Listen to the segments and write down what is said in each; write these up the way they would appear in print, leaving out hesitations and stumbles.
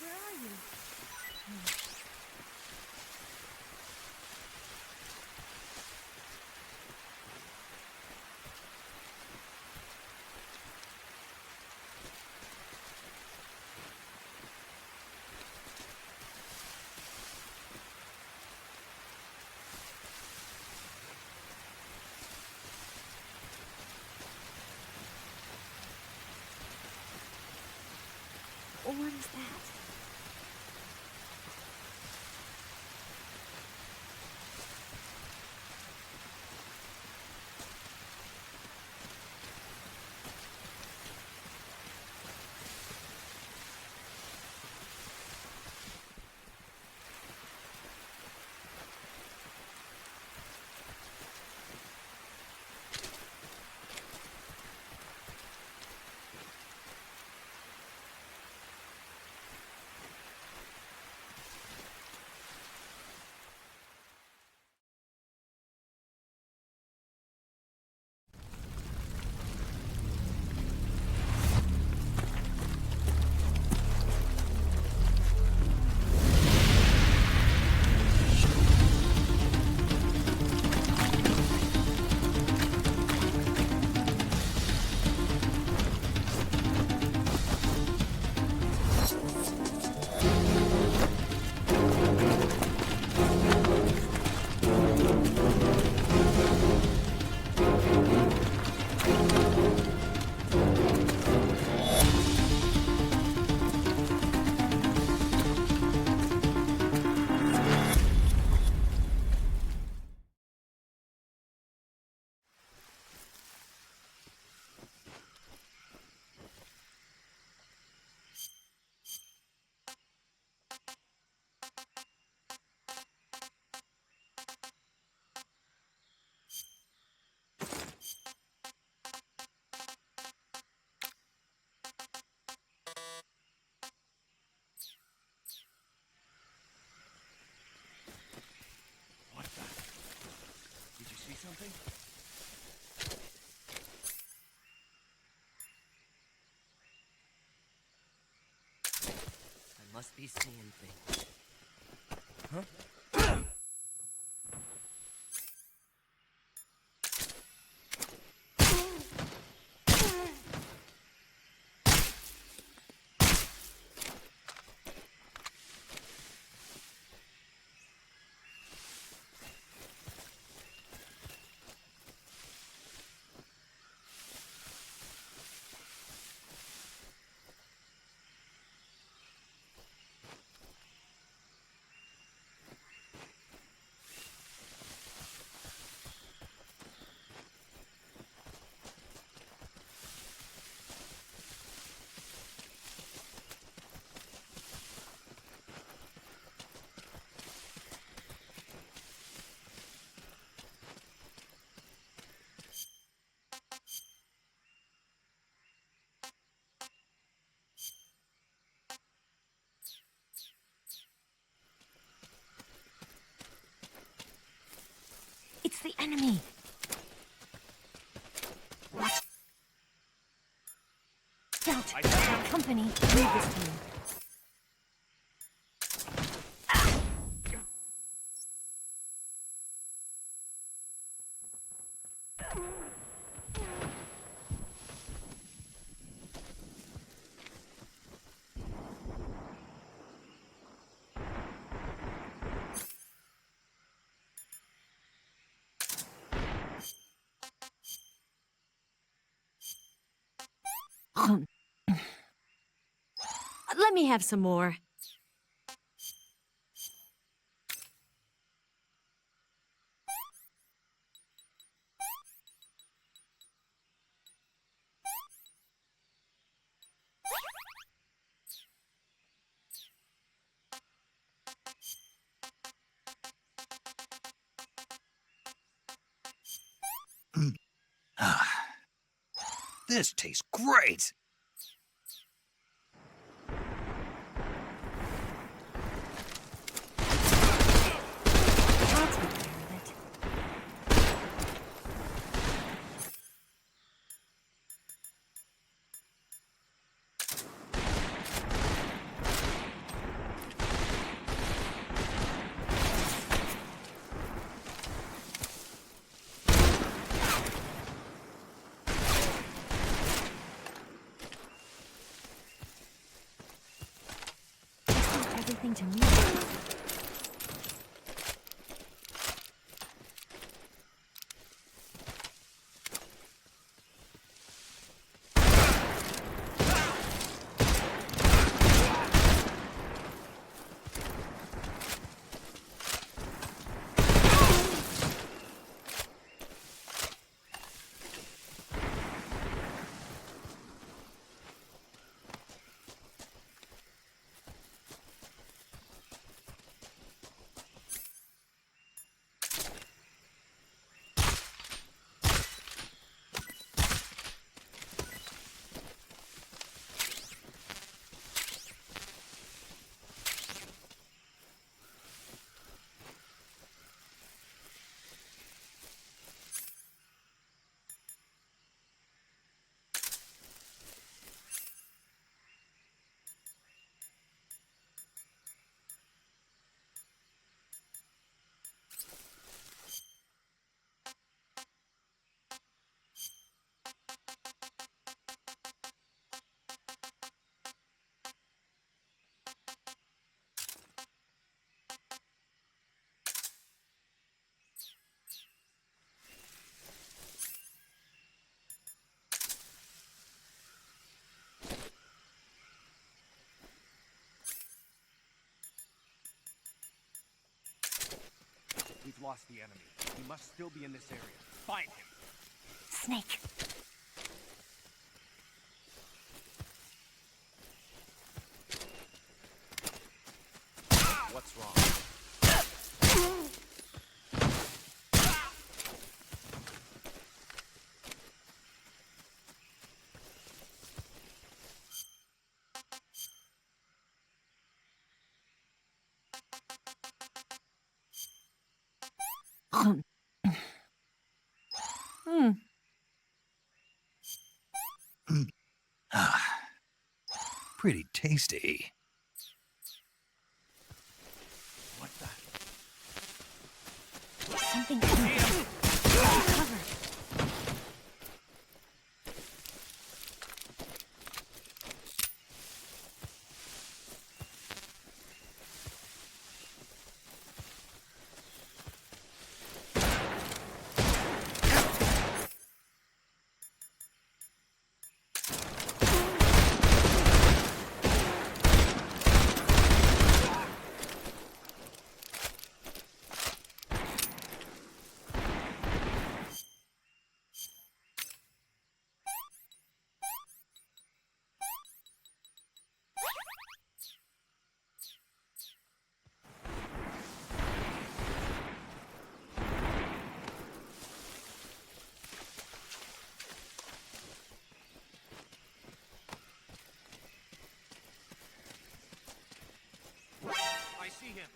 Where are you? What is that? What the? Did you see something? I must be seeing things. Huh? It's the enemy! Watch out! I see him. Company, leave this to me. Let me have some more. This tastes great! I'll take care of it. anything to me. We've lost the enemy. He must still be in this area. Find him! Snake. What's wrong? Pretty tasty. What the? Something coming. Covered. I see him.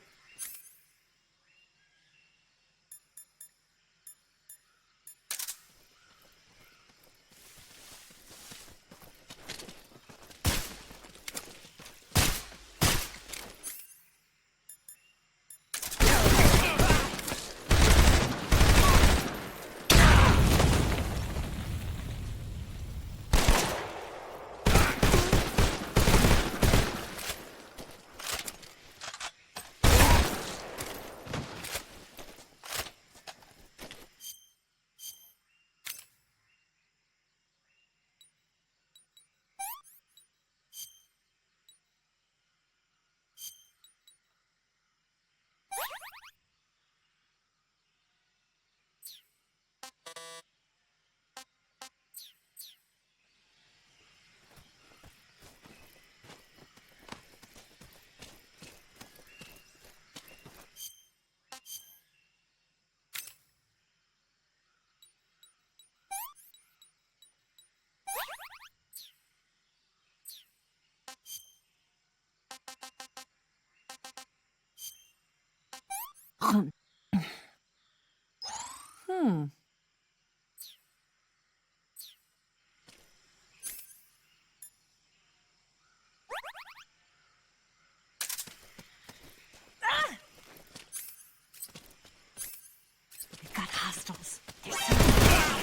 We've got hostiles. There's something here.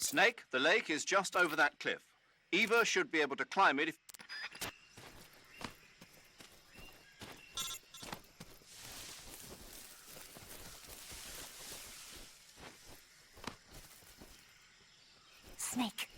Snake, the lake is just over that cliff. Eva should be able to climb it if... Snake.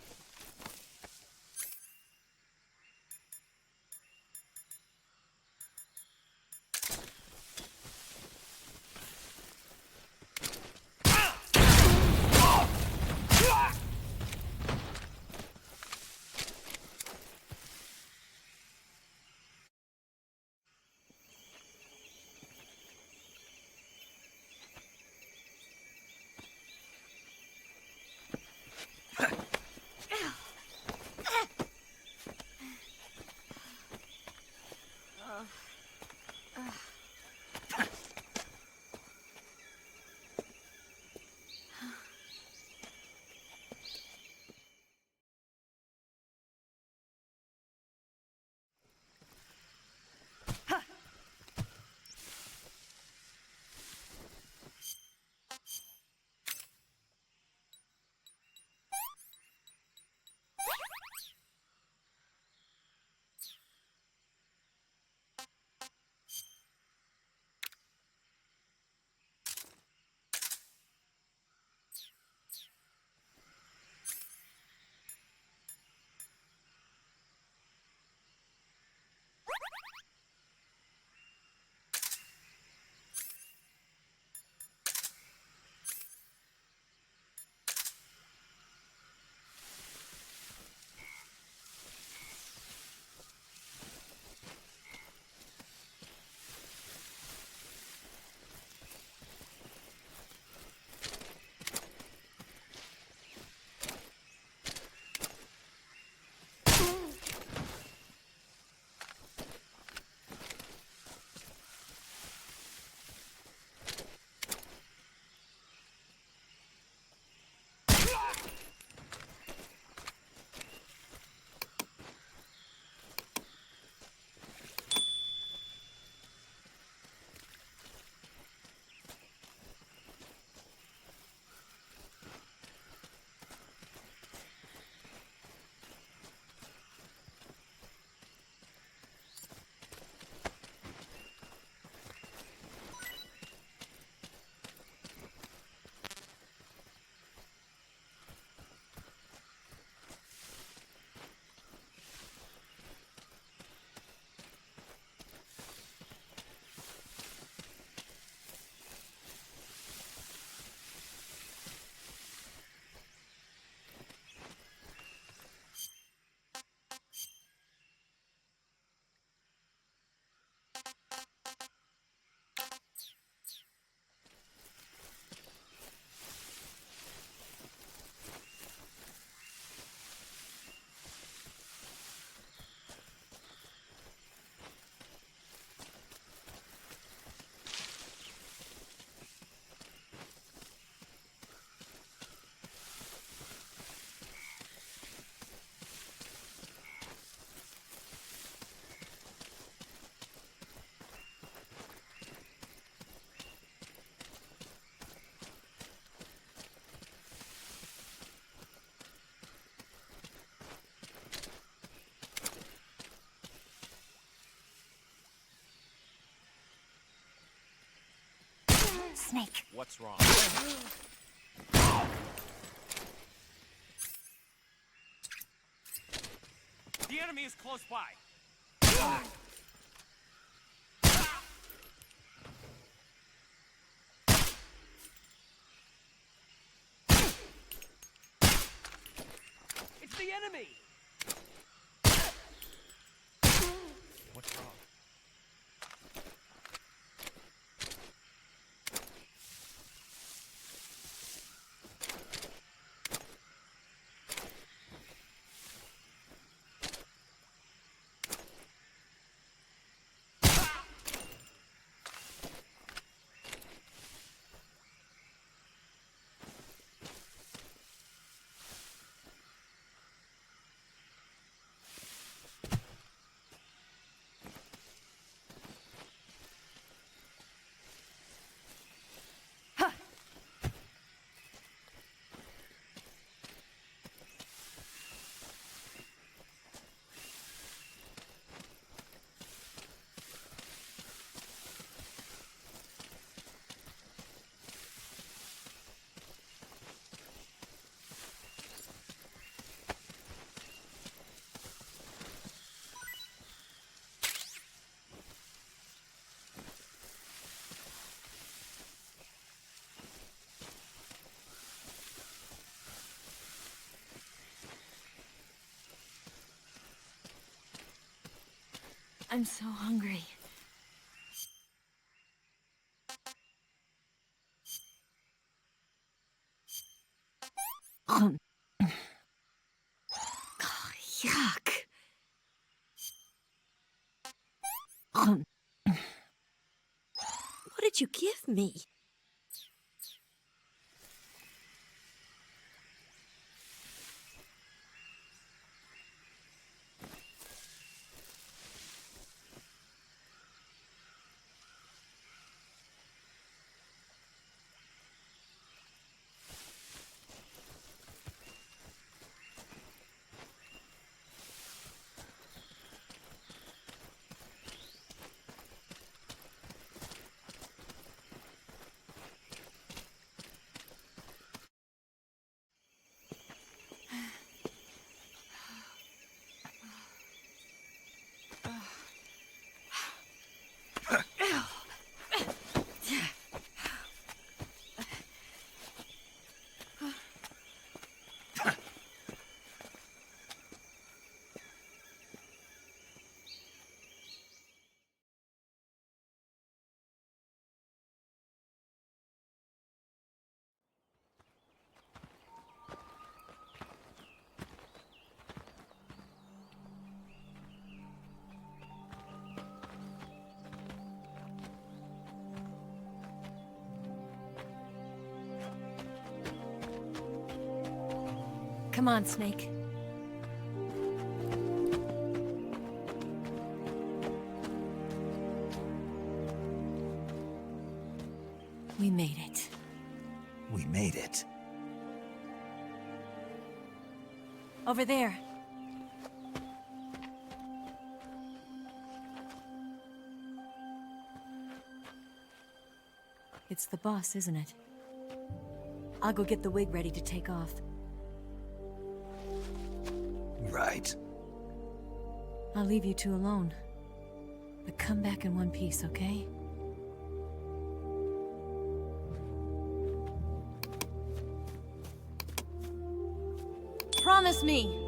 Snake. What's wrong? The enemy is close by. It's the enemy! What's wrong? I'm so hungry. Oh, yuck. What did you give me? Come on, Snake. We made it. We made it. Over there. It's the boss, isn't it? I'll go get the wig ready to take off. Right. I'll leave you two alone. But come back in one piece, okay? Promise me!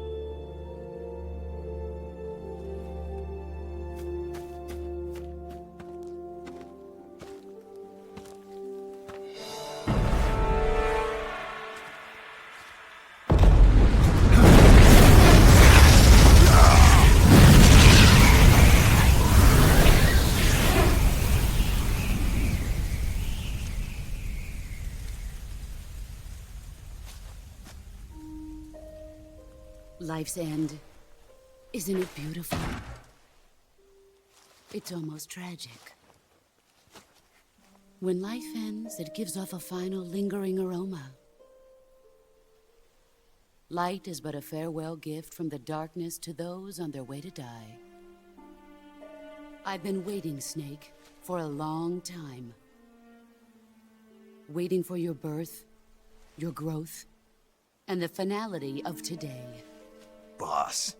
Life's end. Isn't it beautiful? It's almost tragic. When life ends, it gives off a final lingering aroma. Light is but a farewell gift from the darkness to those on their way to die. I've been waiting, Snake, for a long time. Waiting for your birth, your growth, and the finality of today. Boss.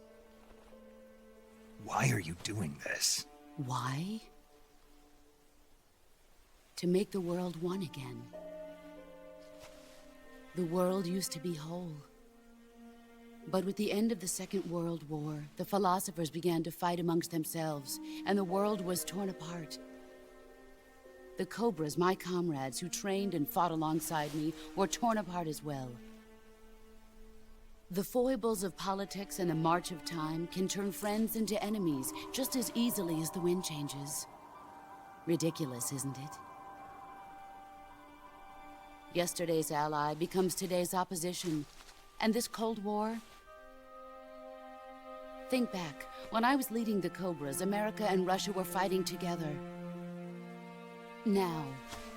Why are you doing this? Why? To make the world one again. The world used to be whole. But with the end of the Second World War, the philosophers began to fight amongst themselves, and the world was torn apart. The Cobras, my comrades who trained and fought alongside me, were torn apart as well. The foibles of politics and the march of time can turn friends into enemies just as easily as the wind changes. Ridiculous, isn't it? Yesterday's ally becomes today's opposition. And this Cold War? Think back. When I was leading the Cobras, America and Russia were fighting together. Now,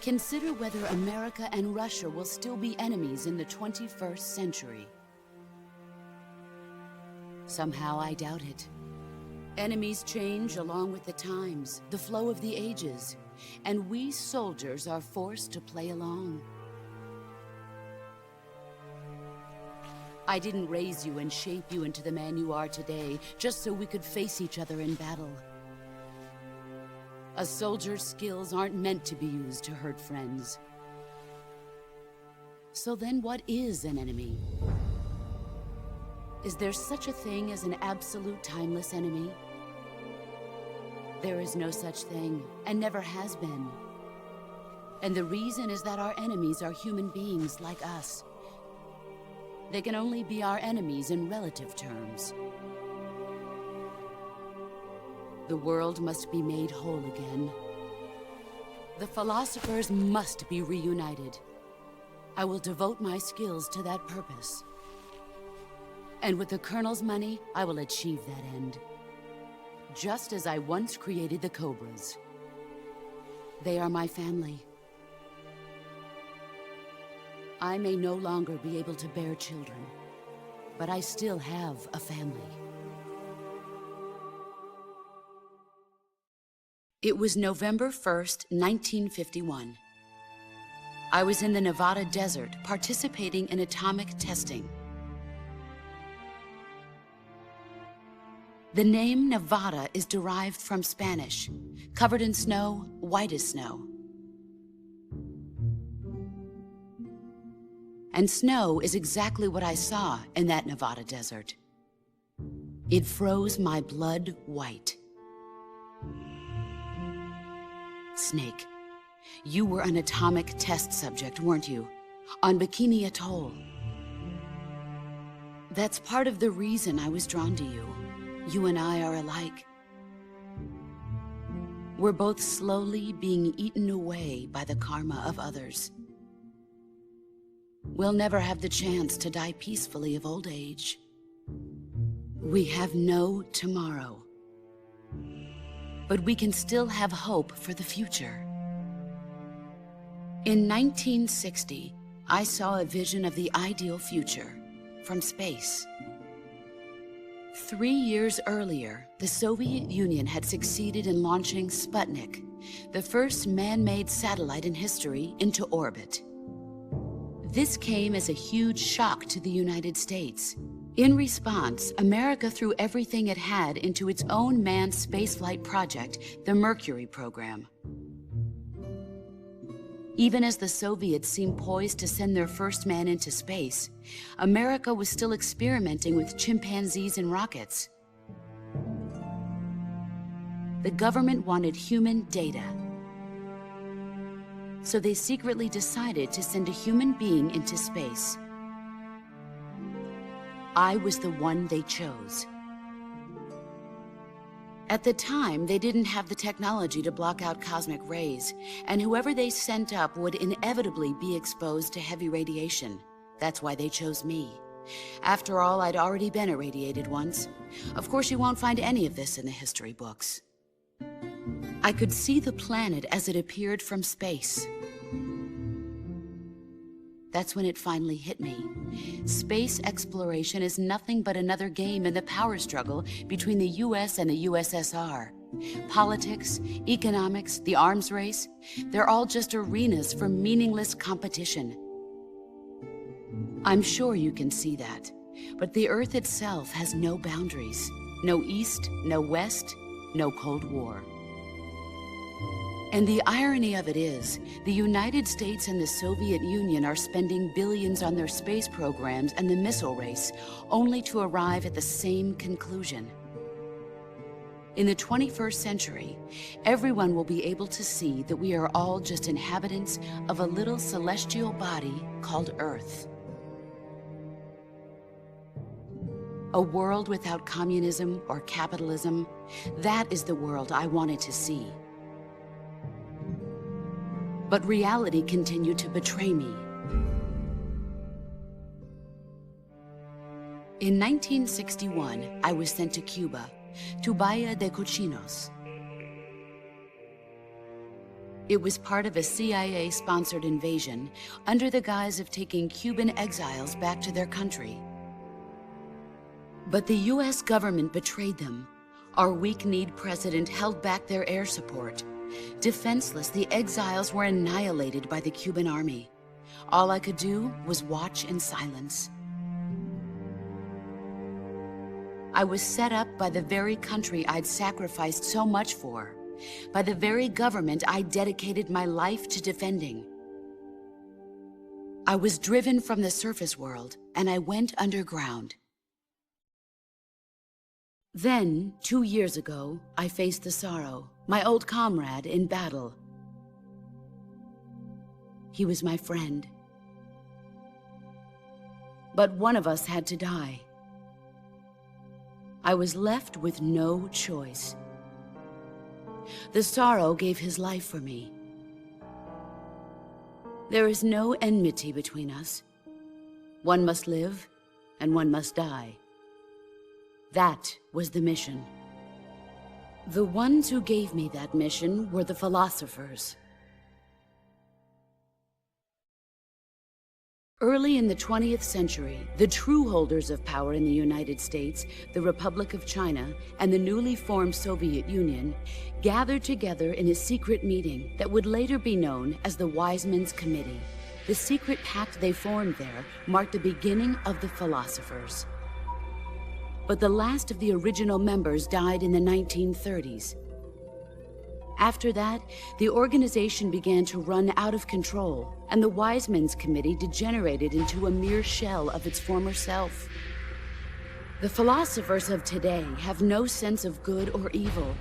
consider whether America and Russia will still be enemies in the 21st century. Somehow I doubt it. Enemies change along with the times, the flow of the ages, and we soldiers are forced to play along. I didn't raise you and shape you into the man you are today just so we could face each other in battle. A soldier's skills aren't meant to be used to hurt friends. So then what is an enemy? Is there such a thing as an absolute timeless enemy? There is no such thing, and never has been. And the reason is that our enemies are human beings like us. They can only be our enemies in relative terms. The world must be made whole again. The philosophers must be reunited. I will devote my skills to that purpose. And with the Colonel's money, I will achieve that end. Just as I once created the Cobras. They are my family. I may no longer be able to bear children, but I still have a family. It was November 1st, 1951. I was in the Nevada desert participating in atomic testing. The name Nevada is derived from Spanish, covered in snow, white as snow. And snow is exactly what I saw in that Nevada desert. It froze my blood white. Snake, you were an atomic test subject, weren't you? On Bikini Atoll. That's part of the reason I was drawn to you. You and I are alike. We're both slowly being eaten away by the karma of others. We'll never have the chance to die peacefully of old age. We have no tomorrow. But we can still have hope for the future. In 1960, I saw a vision of the ideal future from space. 3 years earlier, the Soviet Union had succeeded in launching Sputnik, the first man-made satellite in history, into orbit. This came as a huge shock to the United States. In response, America threw everything it had into its own manned spaceflight project, the Mercury program. Even as the Soviets seemed poised to send their first man into space, America was still experimenting with chimpanzees and rockets. The government wanted human data. So they secretly decided to send a human being into space. I was the one they chose. At the time, they didn't have the technology to block out cosmic rays, and whoever they sent up would inevitably be exposed to heavy radiation. That's why they chose me. After all, I'd already been irradiated once. Of course, you won't find any of this in the history books. I could see the planet as it appeared from space. That's when it finally hit me. Space exploration is nothing but another game in the power struggle between the US and the USSR. Politics, economics, the arms race, they're all just arenas for meaningless competition. I'm sure you can see that, but the Earth itself has no boundaries. No East, no West, no Cold War. And the irony of it is, the United States and the Soviet Union are spending billions on their space programs and the missile race, only to arrive at the same conclusion. In the 21st century, everyone will be able to see that we are all just inhabitants of a little celestial body called Earth. A world without communism or capitalism, that is the world I wanted to see. But reality continued to betray me. In 1961, I was sent to Cuba, to Bahia de Cochinos. It was part of a CIA-sponsored invasion under the guise of taking Cuban exiles back to their country. But the US government betrayed them. Our weak-kneed president held back their air support. Defenseless, the exiles were annihilated by the Cuban army. All I could do was watch in silence. I was set up by the very country I'd sacrificed so much for, by the very government I dedicated my life to defending. I was driven from the surface world, and I went underground. Then, 2 years ago, I faced the Sorrow, my old comrade in battle. He was my friend. But one of us had to die. I was left with no choice. The Sorrow gave his life for me. There is no enmity between us. One must live, and one must die. That was the mission. The ones who gave me that mission were the philosophers. Early in the 20th century, the true holders of power in the United States, the Republic of China, and the newly formed Soviet Union gathered together in a secret meeting that would later be known as the Wise Men's Committee. The secret pact they formed there marked the beginning of the philosophers. But the last of the original members died in the 1930s. After that, the organization began to run out of control, and the Wise Men's Committee degenerated into a mere shell of its former self. The philosophers of today have no sense of good or evil.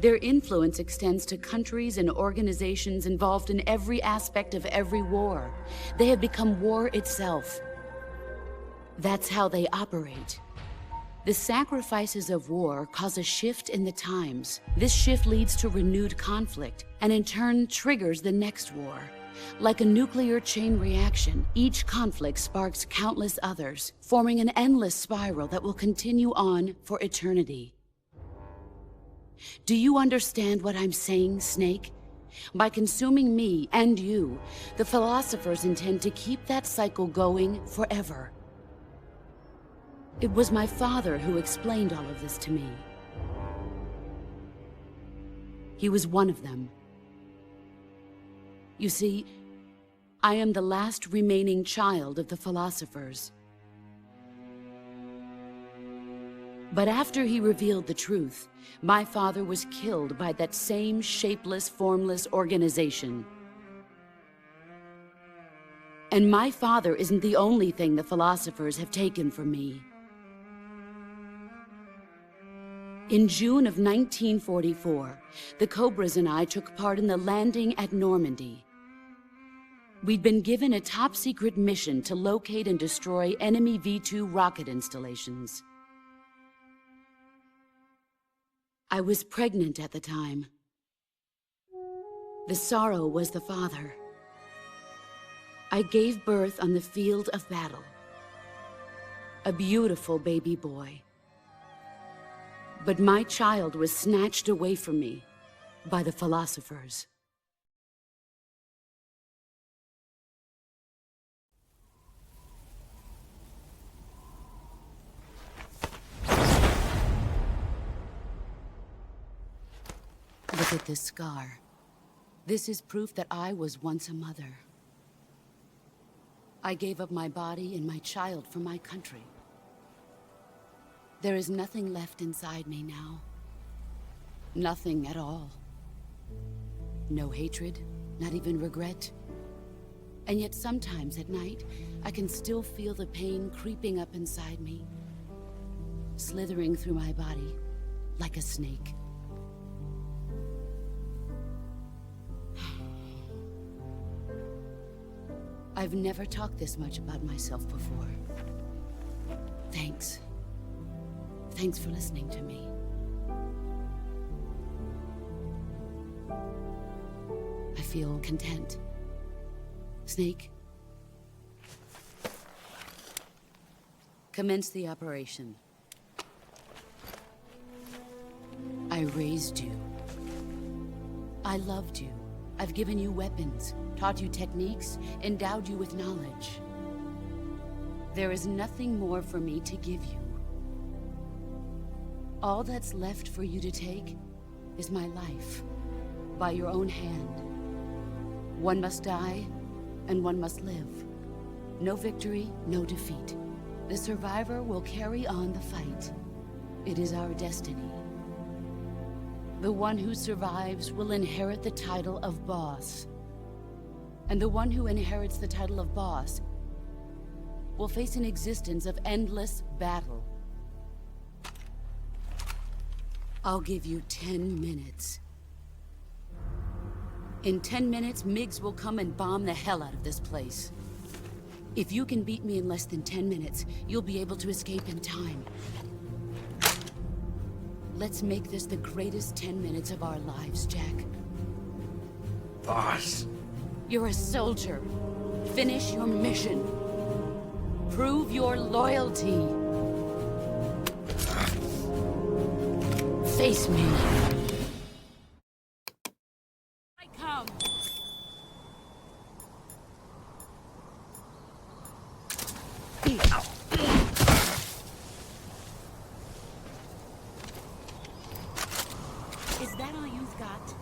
Their influence extends to countries and organizations involved in every aspect of every war. They have become war itself. That's how they operate. The sacrifices of war cause a shift in the times. This shift leads to renewed conflict, and in turn triggers the next war. Like a nuclear chain reaction, each conflict sparks countless others, forming an endless spiral that will continue on for eternity. Do you understand what I'm saying, Snake? By consuming me and you, the philosophers intend to keep that cycle going forever. It was my father who explained all of this to me. He was one of them. You see, I am the last remaining child of the philosophers. But after he revealed the truth, my father was killed by that same shapeless, formless organization. And my father isn't the only thing the philosophers have taken from me. In June of 1944, the Cobras and I took part in the landing at Normandy. We'd been given a top-secret mission to locate and destroy enemy V-2 rocket installations. I was pregnant at the time. The Sorrow was the father. I gave birth on the field of battle. A beautiful baby boy. But my child was snatched away from me by the philosophers. Look at this scar. This is proof that I was once a mother. I gave up my body and my child for my country. There is nothing left inside me now. Nothing at all. No hatred, not even regret. And yet sometimes at night, I can still feel the pain creeping up inside me, slithering through my body like a snake. I've never talked this much about myself before. Thanks. Thanks for listening to me. I feel content. Snake, commence the operation. I raised you. I loved you. I've given you weapons, taught you techniques, endowed you with knowledge. There is nothing more for me to give you. All that's left for you to take is my life, by your own hand. One must die, and one must live. No victory, no defeat. The survivor will carry on the fight. It is our destiny. The one who survives will inherit the title of boss. And the one who inherits the title of boss will face an existence of endless battle. I'll give you 10 minutes. In 10 minutes, MiGs will come and bomb the hell out of this place. If you can beat me in less than 10 minutes, you'll be able to escape in time. Let's make this the greatest 10 minutes of our lives, Jack. Boss. You're a soldier. Finish your mission. Prove your loyalty. Face me. I come. Is that all you've got?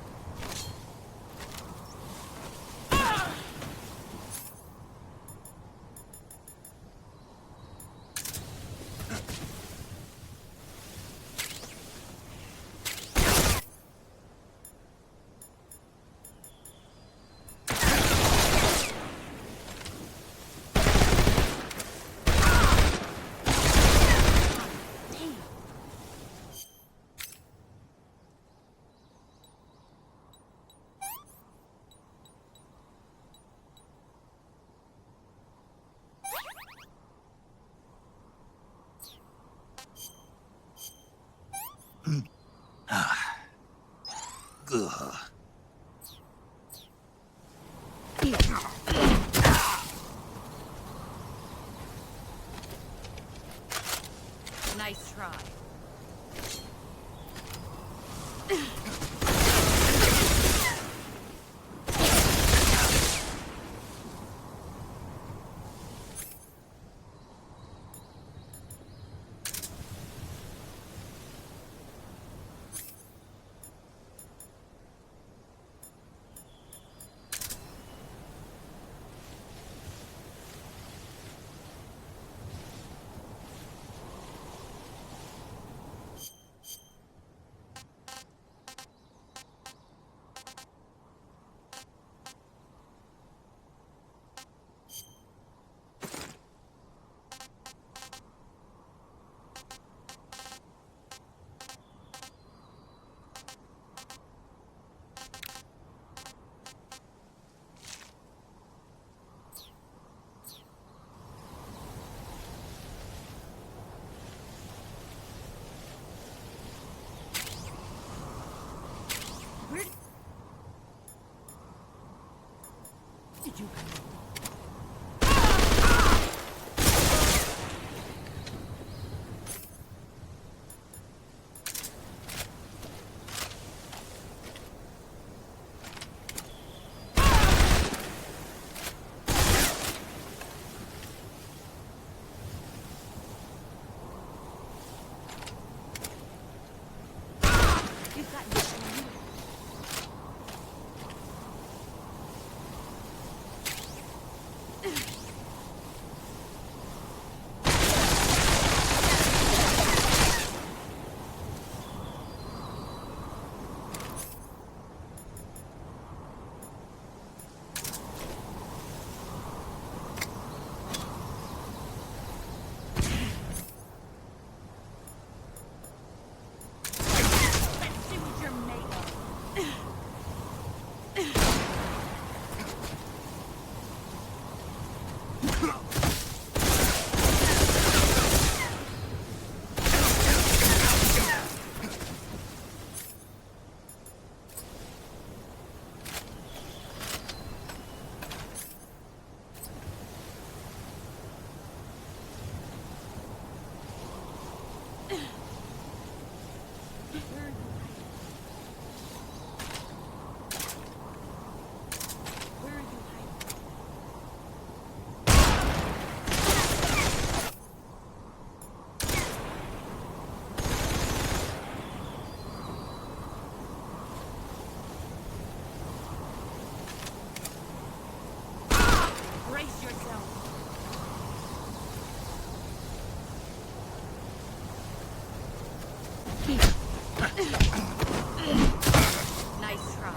Ugh. Nice try. Did you come? You've got no idea. Brace yourself. Nice try.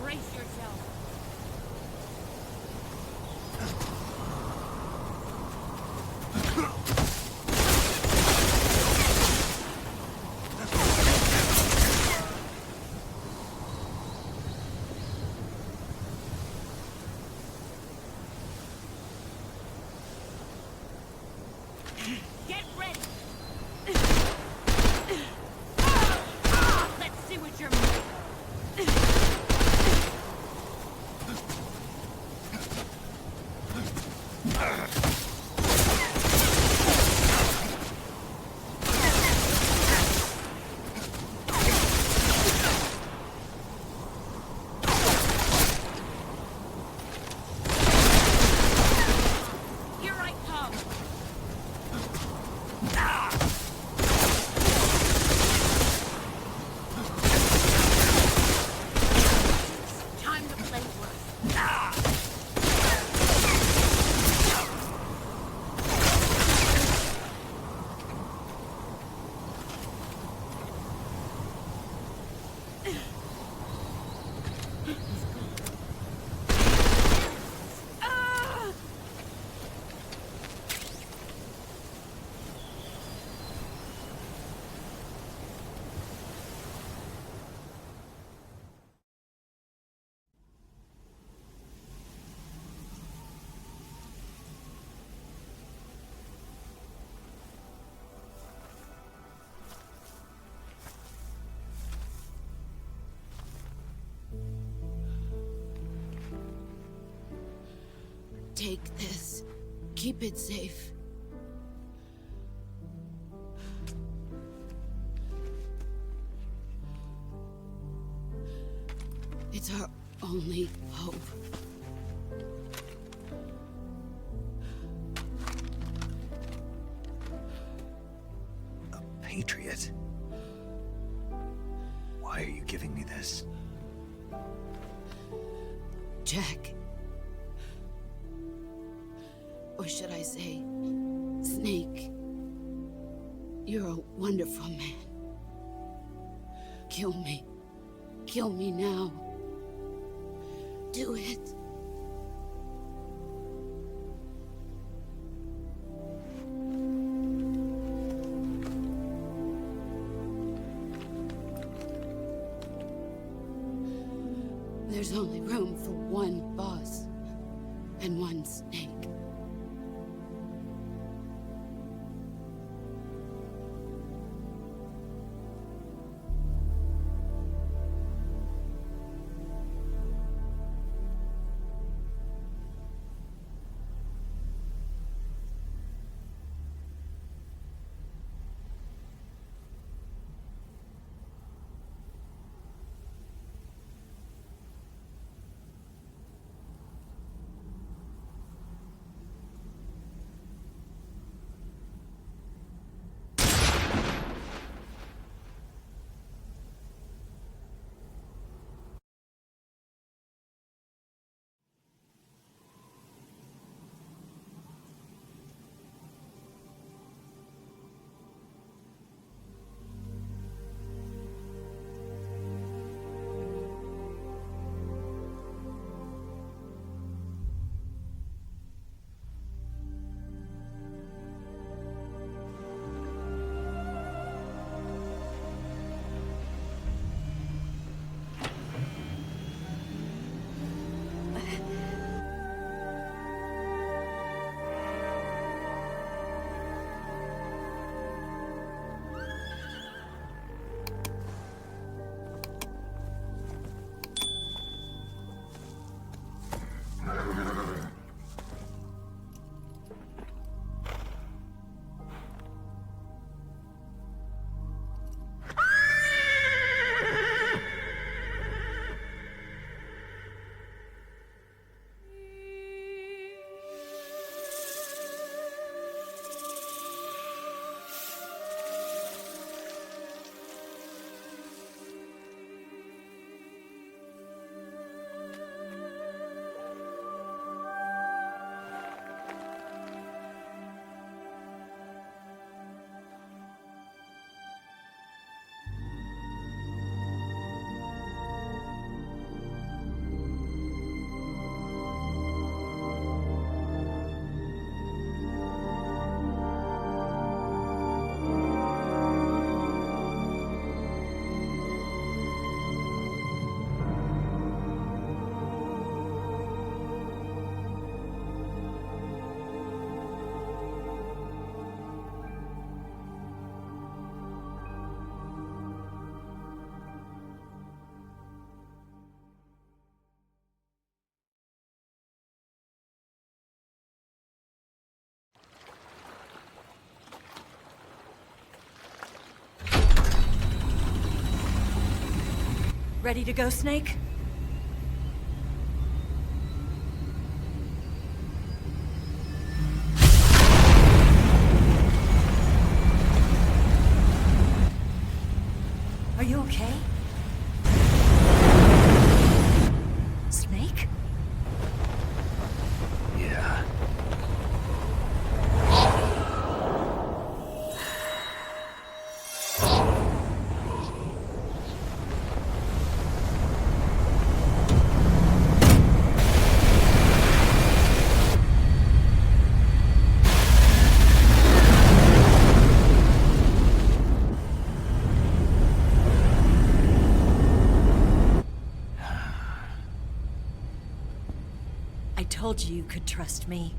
Brace yourself. Get ready! Let's see what you're made of. Here I come! Time to play rough. Take this. Keep it safe. It's our only hope. A patriot? Why are you giving me this? Jack. Or should I say, Snake. You're a wonderful man. Kill me. Kill me now. Do it. There's only room for one boss and one snake. Ready to go, Snake? Are you okay? Snake? Yeah. I told you you could trust me.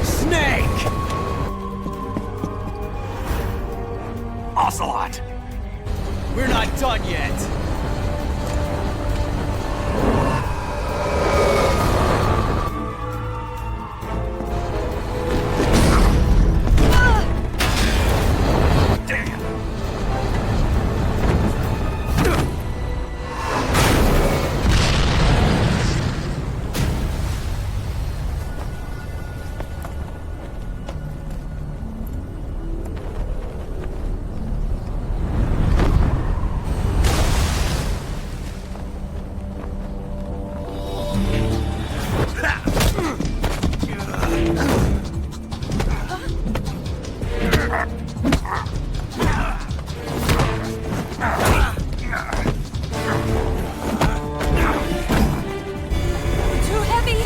Snake! Ocelot! We're not done yet. Too heavy!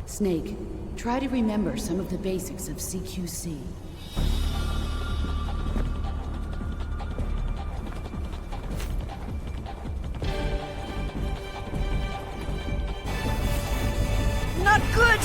Snake, try to remember some of the basics of CQC. Not good!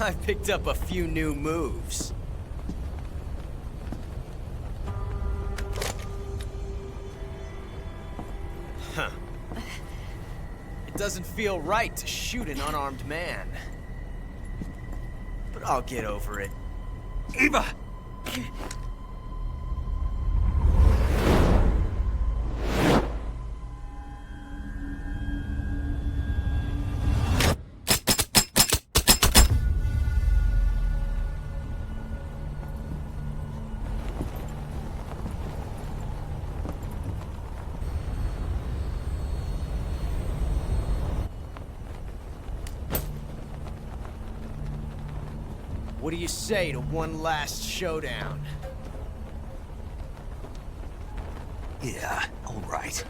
I picked up a few new moves. Huh. It doesn't feel right to shoot an unarmed man. But I'll get over it. Eva! What do you say to one last showdown? Yeah, all right.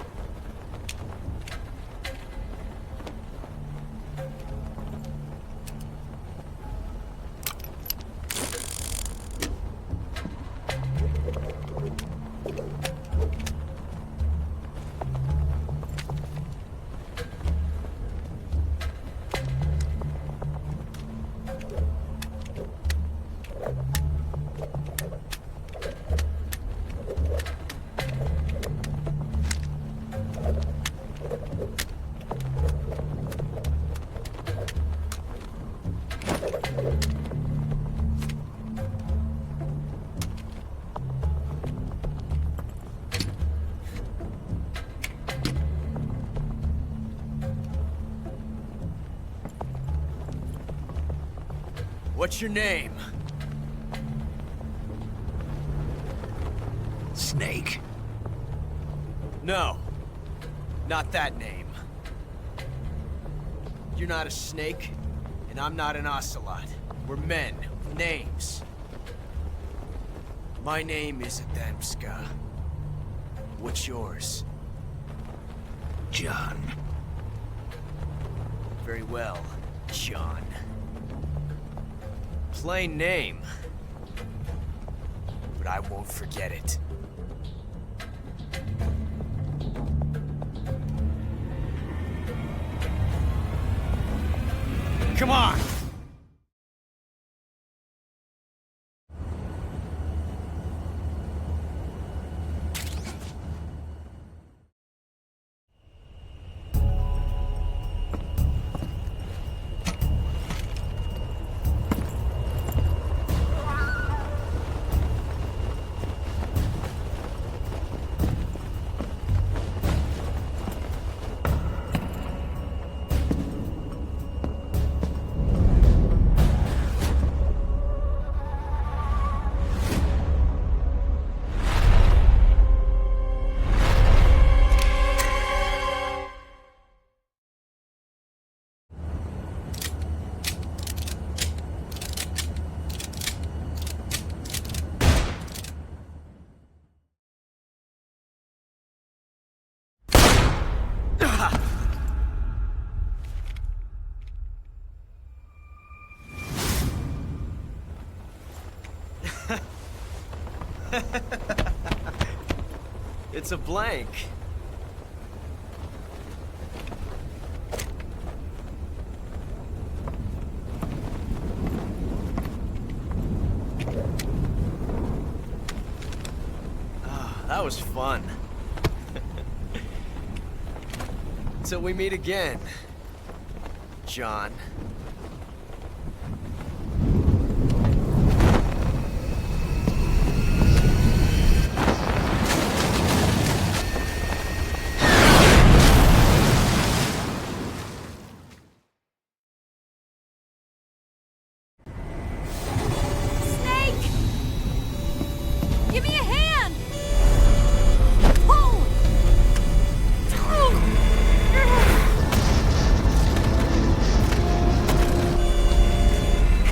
What's your name? Snake. No. Not that name. You're not a snake, and I'm not an ocelot. We're men with names. My name is Adamska. What's yours? John. Very well, John. Plain name. But I won't forget it. Come on! It's a blank. Ah, that was fun. Till we meet again, John. Give me a hand! Pull!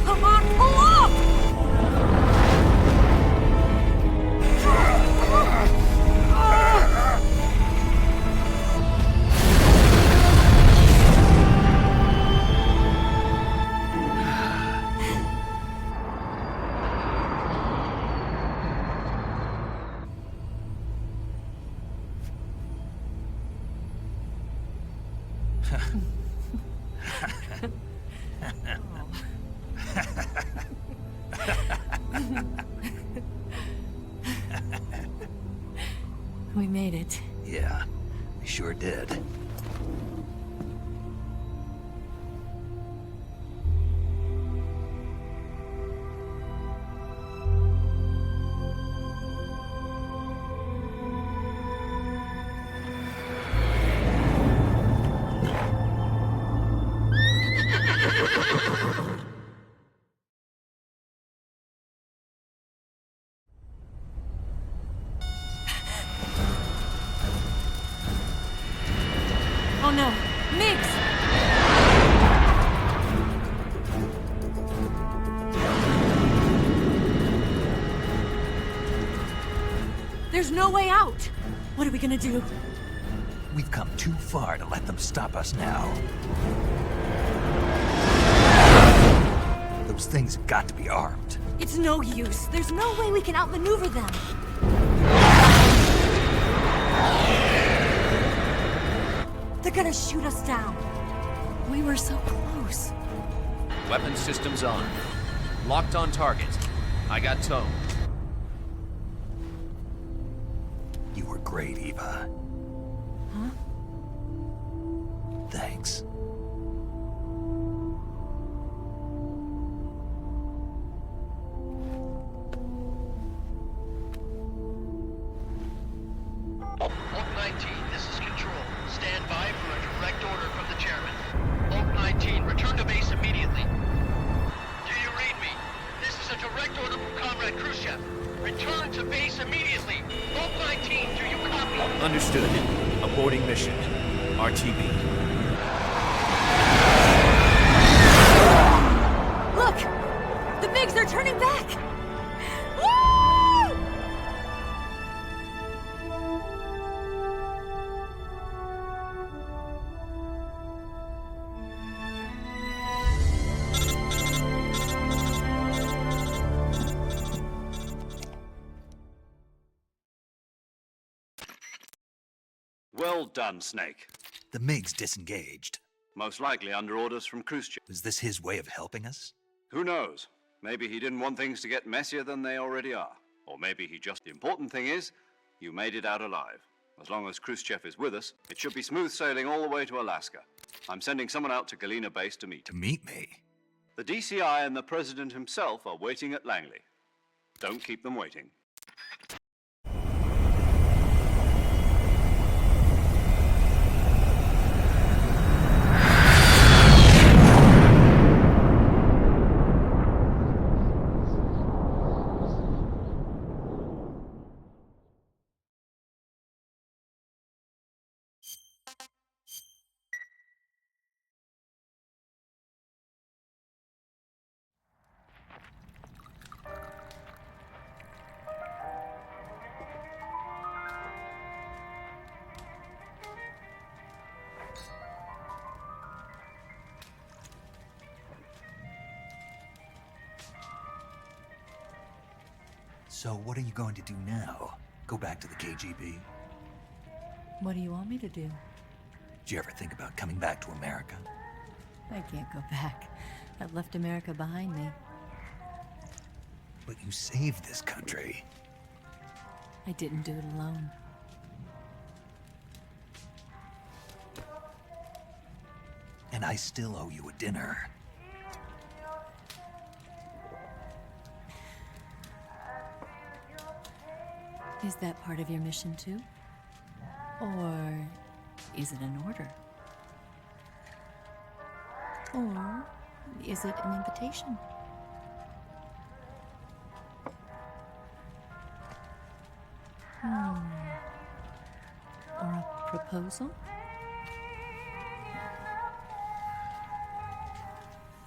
Come on, pull up! We made it. Yeah, we sure did. Oh no, Migs! There's no way out! What are we gonna do? We've come too far to let them stop us now. Those things have got to be armed. It's no use. There's no way we can outmaneuver them. They're gonna shoot us down. We were so close. Weapon systems on. Locked on target. I got towed. You were great, Eva. Huh? Thanks. Last order from Comrade Khrushchev. Return to base immediately. Both 19, do you copy? Understood. Aborting mission. RTB. Look! The MiGs are turning back! Woo! Well done, Snake. The MiGs disengaged. Most likely under orders from Khrushchev. Was this his way of helping us? Who knows? Maybe he didn't want things to get messier than they already are. Or maybe he just... The important thing is, you made it out alive. As long as Khrushchev is with us, it should be smooth sailing all the way to Alaska. I'm sending someone out to Galena Base to meet. To meet me? The DCI and the President himself are waiting at Langley. Don't keep them waiting. So what are you going to do now? Go back to the KGB? What do you want me to do? Did you ever think about coming back to America? I can't go back. I've left America behind me. But you saved this country. I didn't do it alone. And I still owe you a dinner. Is that part of your mission too? Or is it an order? Or is it an invitation? Or a proposal?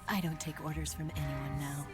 I don't take orders from anyone now.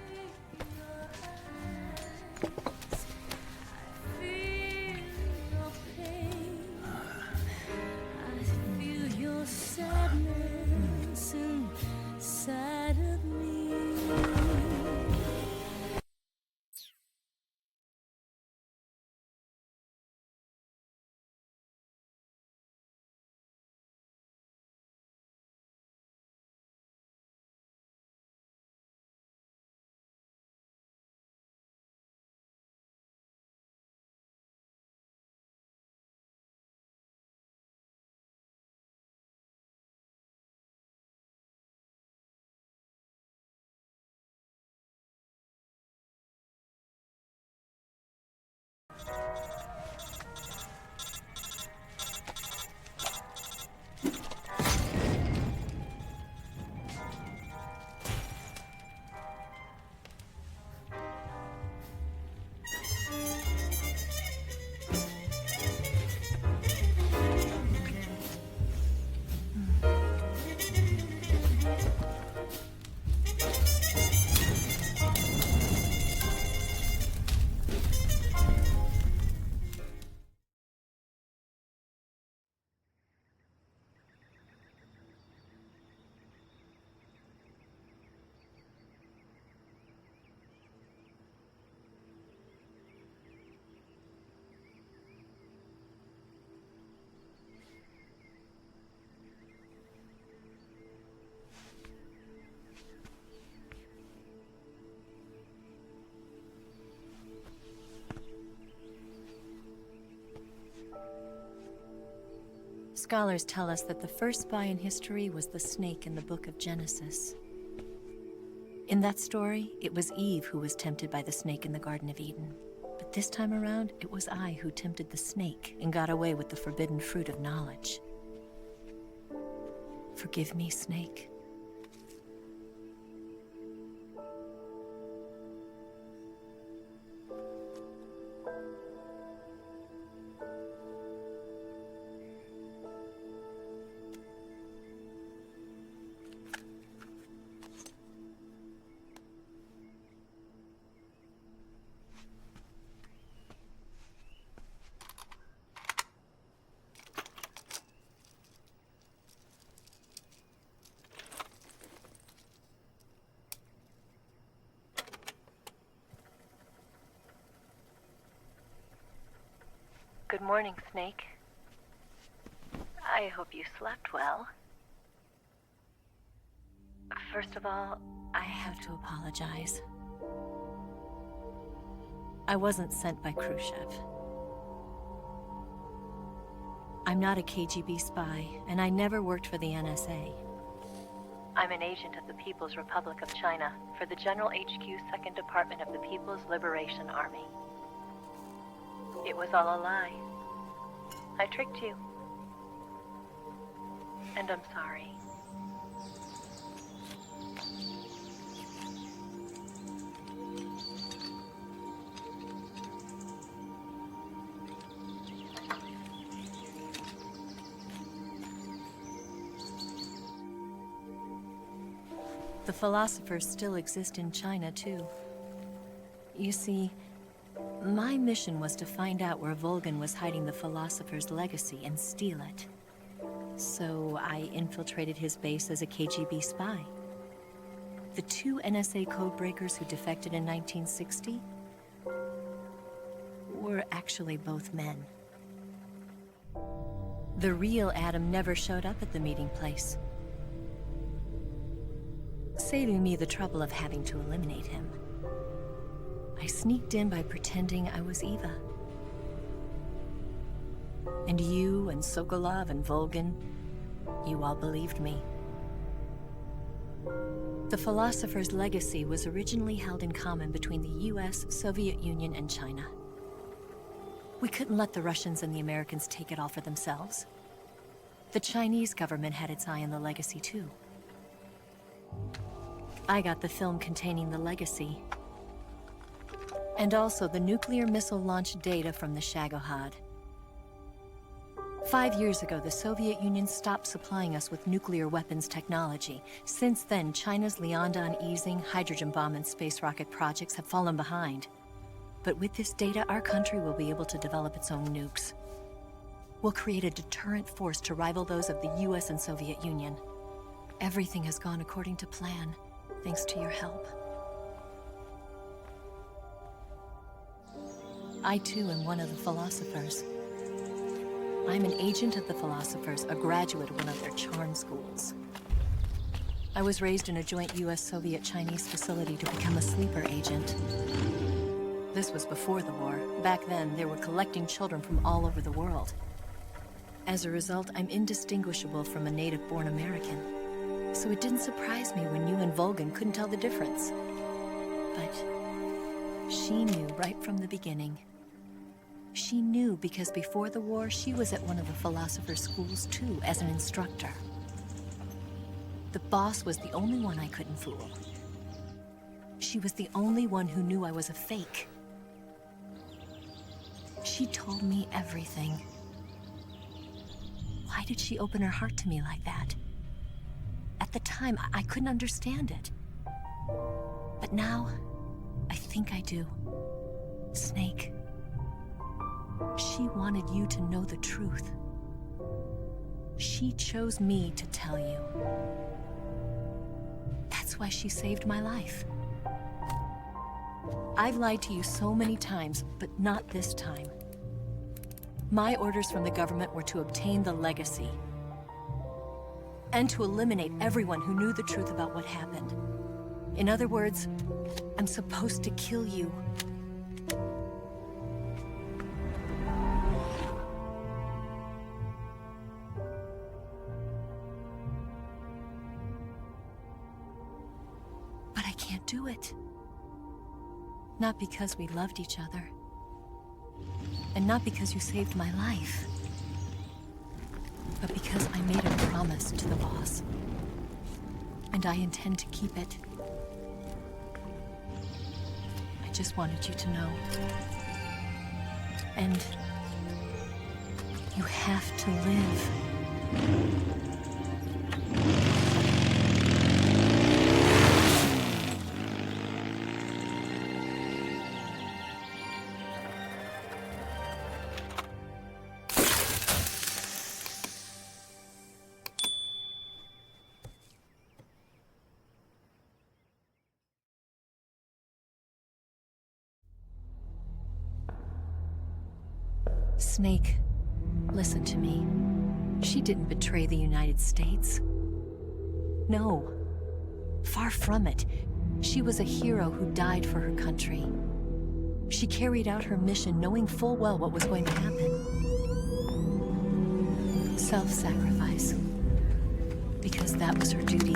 Scholars tell us that the first spy in history was the snake in the book of Genesis. In that story, it was Eve who was tempted by the snake in the Garden of Eden. But this time around, it was I who tempted the snake and got away with the forbidden fruit of knowledge. Forgive me, Snake. Good morning, Snake. I hope you slept well. First of all, I have to apologize. I wasn't sent by Khrushchev. I'm not a KGB spy, and I never worked for the NSA. I'm an agent of the People's Republic of China for the General HQ 2nd Department of the People's Liberation Army. It was all a lie. I tricked you. And I'm sorry. The philosophers still exist in China, too. You see, my mission was to find out where Volgin was hiding the philosopher's legacy and steal it. So I infiltrated his base as a KGB spy. The 2 NSA codebreakers who defected in 1960 were actually both men. The real Adam never showed up at the meeting place, saving me the trouble of having to eliminate him. I sneaked in by pretending I was Eva. And you and Sokolov and Volgin, you all believed me. The philosopher's legacy was originally held in common between the US, Soviet Union, and China. We couldn't let the Russians and the Americans take it all for themselves. The Chinese government had its eye on the legacy, too. I got the film containing the legacy, and also the nuclear missile launch data from the Shagohod. 5 years ago, the Soviet Union stopped supplying us with nuclear weapons technology. Since then, China's Liaodong easing, hydrogen bomb, and space rocket projects have fallen behind. But with this data, our country will be able to develop its own nukes. We'll create a deterrent force to rival those of the US and Soviet Union. Everything has gone according to plan, thanks to your help. I too am one of the philosophers. I'm an agent of the philosophers, a graduate of one of their charm schools. I was raised in a joint US-Soviet-Chinese facility to become a sleeper agent. This was before the war. Back then, they were collecting children from all over the world. As a result, I'm indistinguishable from a native-born American. So it didn't surprise me when you and Volgin couldn't tell the difference. But she knew right from the beginning. She knew because before the war, she was at one of the philosopher's schools too, as an instructor. The boss was the only one I couldn't fool. She was the only one who knew I was a fake. She told me everything. Why did she open her heart to me like that? At the time, I couldn't understand it. But now, I think I do. Snake. She wanted you to know the truth. She chose me to tell you. That's why she saved my life. I've lied to you so many times, but not this time. My orders from the government were to obtain the legacy and to eliminate everyone who knew the truth about what happened. In other words, I'm supposed to kill you. But I can't do it. Not because we loved each other. And not because you saved my life. But because I made a promise to the boss. And I intend to keep it. I just wanted you to know. And you have to live. Snake, listen to me. She didn't betray the United States. No. Far from it. She was a hero who died for her country. She carried out her mission knowing full well what was going to happen. Self-sacrifice. Because that was her duty.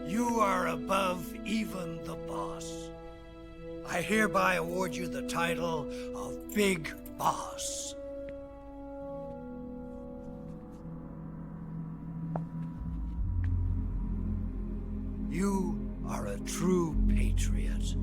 You are above even the boss. I hereby award you the title of Big Boss. You are a true patriot.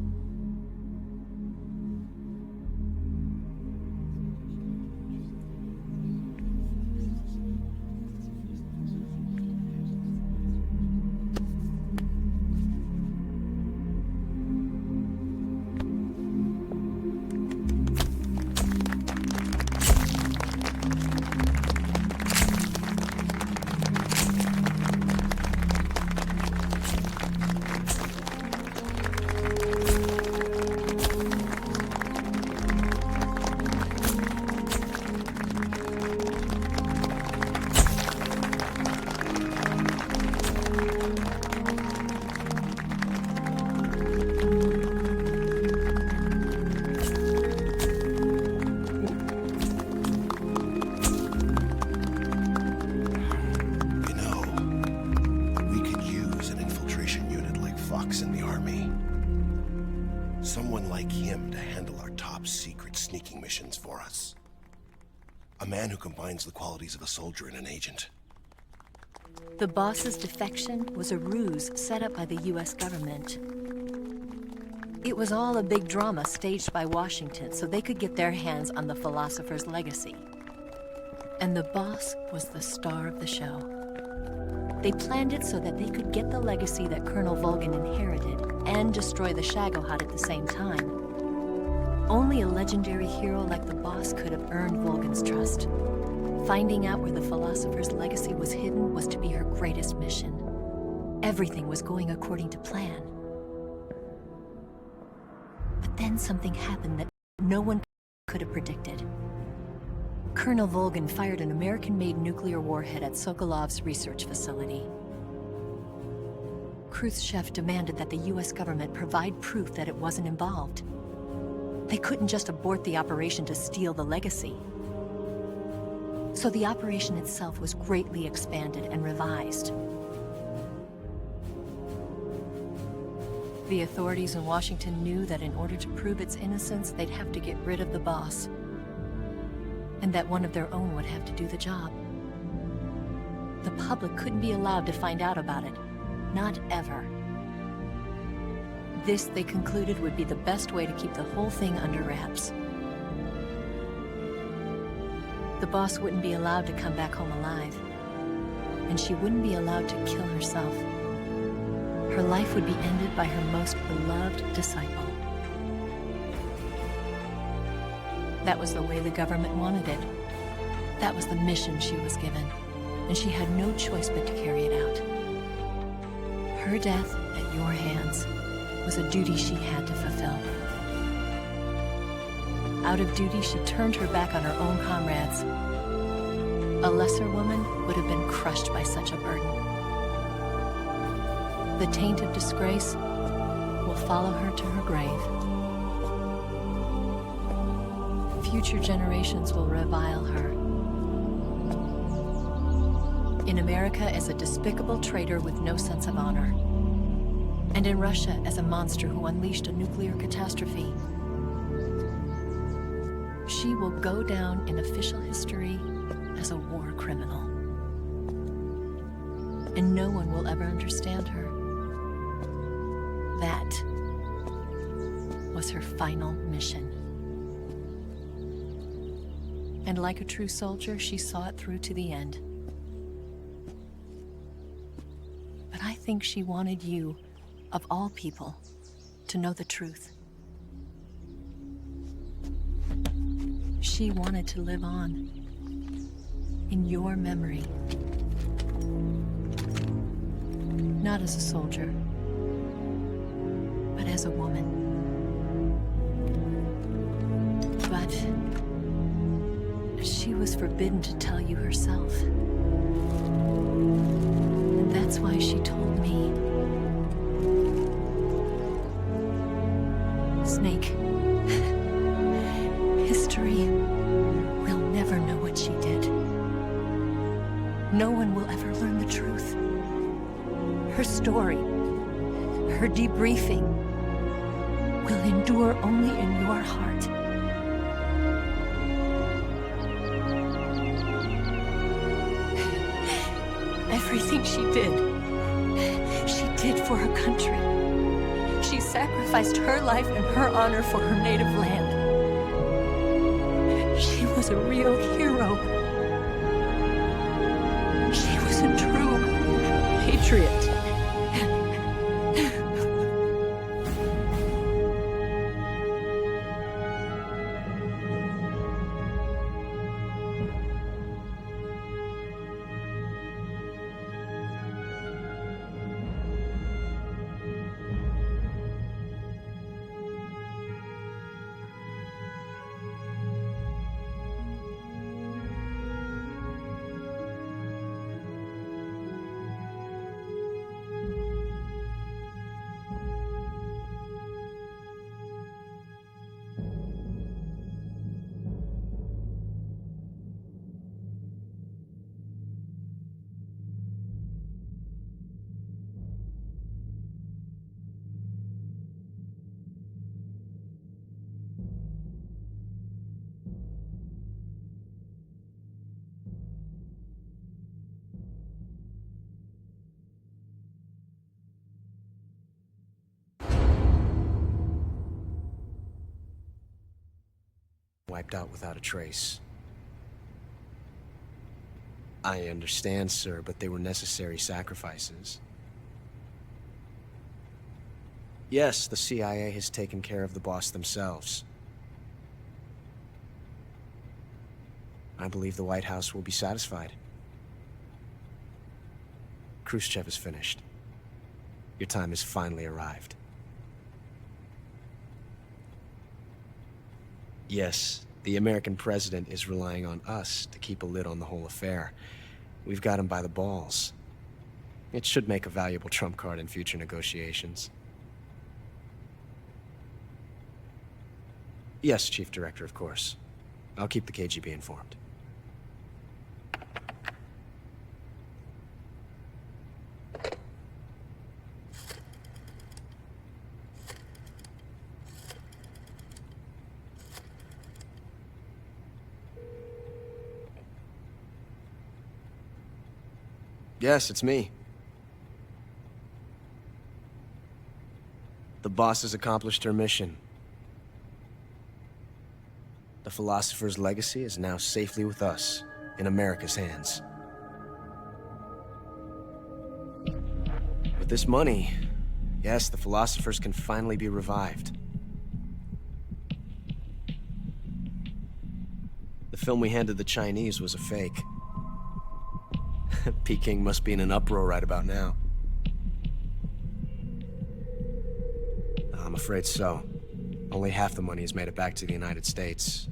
Someone like him to handle our top secret sneaking missions for us. A man who combines the qualities of a soldier and an agent. The boss's defection was a ruse set up by the US government. It was all a big drama staged by Washington so they could get their hands on the philosopher's legacy. And the boss was the star of the show. They planned it so that they could get the legacy that Colonel Volgin inherited and destroy the Shagohod at the same time. Only a legendary hero like the boss could have earned Volgin's trust. Finding out where the philosopher's legacy was hidden was to be her greatest mission. Everything was going according to plan. But then something happened that no one could have predicted. Colonel Volgin fired an American-made nuclear warhead at Sokolov's research facility. Khrushchev demanded that the US government provide proof that it wasn't involved. They couldn't just abort the operation to steal the legacy. So the operation itself was greatly expanded and revised. The authorities in Washington knew that in order to prove its innocence, they'd have to get rid of the boss. And that one of their own would have to do the job. The public couldn't be allowed to find out about it. Not ever. This, they concluded, would be the best way to keep the whole thing under wraps. The boss wouldn't be allowed to come back home alive. And she wouldn't be allowed to kill herself. Her life would be ended by her most beloved disciple. That was the way the government wanted it. That was the mission she was given, and she had no choice but to carry it out. Her death at your hands was a duty she had to fulfill. Out of duty, she turned her back on her own comrades. A lesser woman would have been crushed by such a burden. The taint of disgrace will follow her to her grave. Future generations will revile her. In America as a despicable traitor with no sense of honor. And in Russia as a monster who unleashed a nuclear catastrophe. She will go down in official history as a war criminal. And no one will ever understand her. That was her final mission. And like a true soldier, she saw it through to the end. But I think she wanted you, of all people, to know the truth. She wanted to live on, in your memory. Not as a soldier, but as a woman. But she was forbidden to tell you herself. And that's why she told me. Snake, history will never know what she did. No one will ever learn the truth. Her story, her debriefing, will endure only in your heart. Everything she did for her country. She sacrificed her life and her honor for her native land. She was a real hero. She was a true patriot. Wiped out without a trace. I understand, sir, but they were necessary sacrifices. Yes, the CIA has taken care of the boss themselves. I believe the White House will be satisfied. Khrushchev is finished. Your time has finally arrived. Yes, the American president is relying on us to keep a lid on the whole affair. We've got him by the balls. It should make a valuable trump card in future negotiations. Yes, Chief Director, of course. I'll keep the KGB informed. Yes, it's me. The boss has accomplished her mission. The philosopher's legacy is now safely with us, in America's hands. With this money, yes, the philosophers can finally be revived. The film we handed the Chinese was a fake. Peking must be in an uproar right about now. I'm afraid so. Only half the money has made it back to the United States.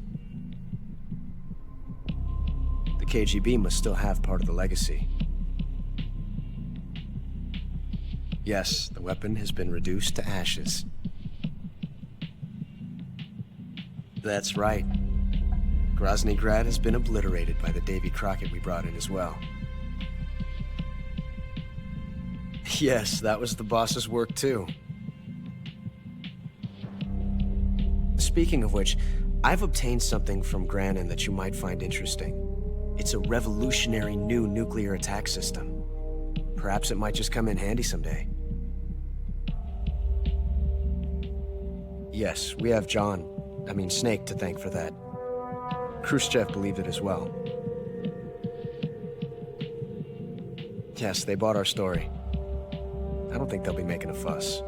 The KGB must still have part of the legacy. Yes, the weapon has been reduced to ashes. That's right. Groznygrad has been obliterated by the Davy Crockett we brought in as well. Yes, that was the boss's work too. Speaking of which, I've obtained something from Granin that you might find interesting. It's a revolutionary new nuclear attack system. Perhaps it might just come in handy someday. Yes, we have Snake to thank for that. Khrushchev believed it as well. Yes, they bought our story. don't think they'll be making a fuss.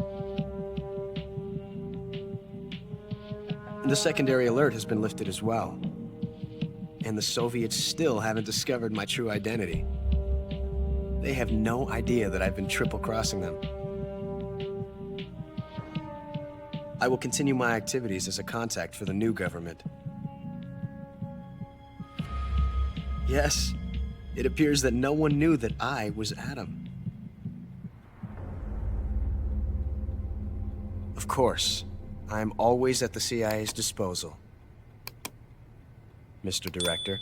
The secondary alert has been lifted as well. And the Soviets still haven't discovered my true identity. They have no idea that I've been triple-crossing them. I will continue my activities as a contact for the new government. Yes, it appears that no one knew that I was Adam. Of course, I am always at the CIA's disposal, Mr. Director.